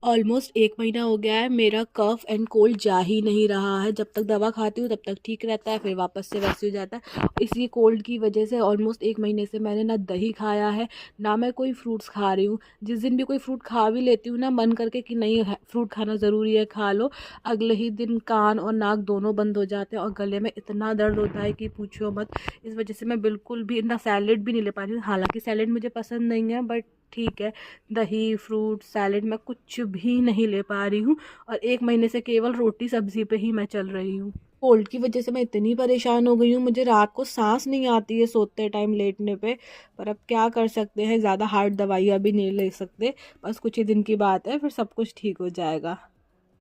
Almost 1 महीना हो गया है, मेरा कफ एंड कोल्ड जा ही नहीं रहा है। जब तक दवा खाती हूँ तब तक ठीक रहता है, फिर वापस से वैसे हो जाता है। इसी कोल्ड की वजह से ऑलमोस्ट 1 महीने से मैंने ना दही खाया है, ना मैं कोई फ्रूट्स खा रही हूँ। जिस दिन भी कोई फ्रूट खा भी लेती हूँ ना, मन करके कि नहीं फ्रूट खाना ज़रूरी है, खा लो, अगले ही दिन कान और नाक दोनों बंद हो जाते हैं और गले में इतना दर्द होता है कि पूछो मत। इस वजह से मैं बिल्कुल भी ना सैलेड भी नहीं ले पा रही हूँ। हालांकि सैलेड मुझे पसंद नहीं है, बट ठीक है, दही फ्रूट सैलेड मैं कुछ भी नहीं ले पा रही हूँ। और 1 महीने से केवल रोटी सब्जी पे ही मैं चल रही हूँ। कोल्ड की वजह से मैं इतनी परेशान हो गई हूँ, मुझे रात को सांस नहीं आती है सोते टाइम लेटने पे। पर अब क्या कर सकते हैं, ज़्यादा हार्ड दवाइयाँ भी नहीं ले सकते। बस कुछ ही दिन की बात है, फिर सब कुछ ठीक हो जाएगा।